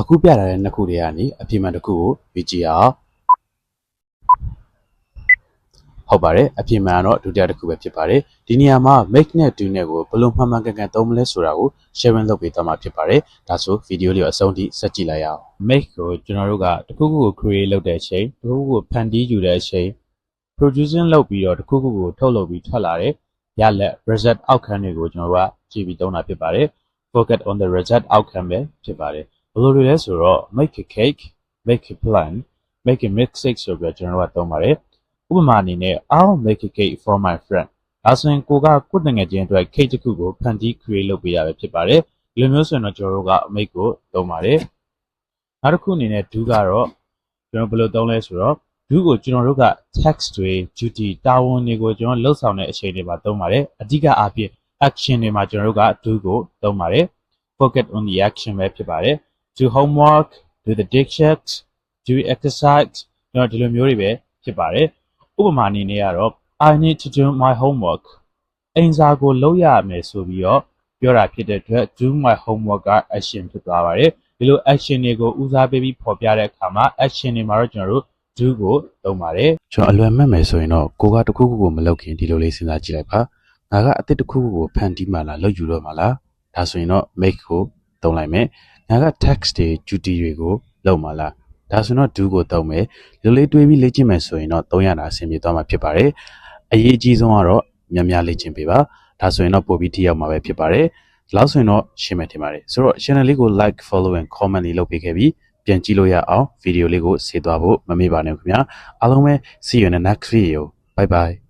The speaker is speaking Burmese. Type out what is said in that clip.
အခုပြထားတဲ့နှစ်ခုတည်းကနေအပြင်မှန်တစ်ခုကိုရွေးကြည့်အောင်ဟုတ်ပါတယ်အပြင်မှန်ကတော့ဒုတိယတစ်ခုပဲဖြစ်ပါတယ်ဒီနေရာမှာ make နဲ့ do နဲ့ကိုဘယ်လိုမှန်မှန်ကန်ကန်သုံးမလဲဆိုတာကို sharing လုပ်ပေးသွားမှာဖြစ်ပါတယ်ဒါဆိုဗီဒီယိုလေးကိုအဆုံးထိဆက်ကြည့်လိုက်ရအောင် make ကိုကျွန်တော်တို့ကတစ်ခုခုကို create လုပ်တဲ့အချိန်တစ်ခုခုကိုဖန်တီးယူတဲ့အချိန် producing လုပ်ပြီးတော့တစ်ခုခုကိုထုတ်လုပ်ပြီးထွက်လာတဲ့ရလက် result outcome တွေကိုကျွန်တော်တို့ကကြည့်ပြီးသုံးတာဖြစ်ပါတယ် focus on the result outcome ပဲဖြစ်ပါတယ်ဘယ်လိုတွေလဲဆိုတော့ make a cake make a plan make a milkshake ဆိုပြီးကျွန်တော်တို့ကသုံးပါတယ်ဥပမာအနေနဲ့ I'll make a cake for my friend ဒါဆိုရင်ကိုတငယ်ချင်းအတွက် cake တစ်ခုကိုဖန်တီး create လုပ်ပေးရပဲဖြစ်ပါတယ်ဒီလိုမျိုးဆိုရင်တော့ကျွန်တော်တို့က make ကိုသုံးပါတယ်နောက်တစ်ခုအနေနဲ့ do ကတော့ကျွန်တော်ဘယ်လိုသုံးလဲဆိုတော့ do ကိုကျွန်တော်တို့က text တွေ duty တာဝန်တွေကိုကျွန်တော်လှုပ်ဆောင်တဲ့အချိန်တွေမှာသုံးပါတယ်အဓိကအားဖြင့် action တွေမှာကျွန်တော်တို့က do ကိုသုံးပါတယ် focus on the action ပဲဖြစ်ပါတယ် do homework do the dishes do exercise ကျွန်တော်ဒီလိုမျိုးတွေပဲဖြစ်ပါတယ်ဥပမာအနေနဲ့ကတော့ I need to do my homework အိမ်စာကိုလုပ်ရမယ်ဆိုပြီးတော့ပြောတာဖြစ်တဲ့အတွက် do my homework က action ဖြစ်သွားပါတယ်ဒီလို action တွေကိုဦးစားပေးပြီးဖော်ပြတဲ့အခါမှာ action တွေမှာတော့ကျွန်တော်တို့ do ကိုသုံးပါတယ်ကျွန်တော်အလွယ်မှတ်မယ်ဆိုရင်တော့ကိုကတခုခုကိုမလုပ်ခင်ဒီလိုလေးစဉ်းစားကြည့်လိုက်ပါငါကအသစ်တခုခုကိုဖန်တီးမှလားလုပ်ယူတော့မှလားဒါဆိုရင်တော့ make ကိုသုံးလိုက်မယ်ငါက text တွေ duty တွေကိုလုပ်မှလားဒါဆိုတော့ do ကိုသုံးမယ်ဒီလိုလေးတွေးပြီးလေ့ကျင့်မယ်ဆိုရင်တော့သုံးရတာအဆင်ပြေသွားမှာဖြစ်ပါတယ်အရေးအကြီးဆုံးကတော့များများလေ့ကျင့်ပေးပါဒါဆိုရင်တော့ပို့ပြီးထိရောက်မှာပဲဖြစ်ပါတယ်ဒီလောက်ဆိုရင်တော့ရှင်းမယ်ထင်ပါတယ်ဆိုတော့ channel လေးကို like follow and comment လေးလုပ်ပေးခဲ့ပြီးပြန်ကြည့်လို့ရအောင်ဗီဒီယိုလေးကိုဆေးသွားဖို့မမေ့ပါနဲ့ခင်ဗျာအားလုံးပဲ see you in the next video bye bye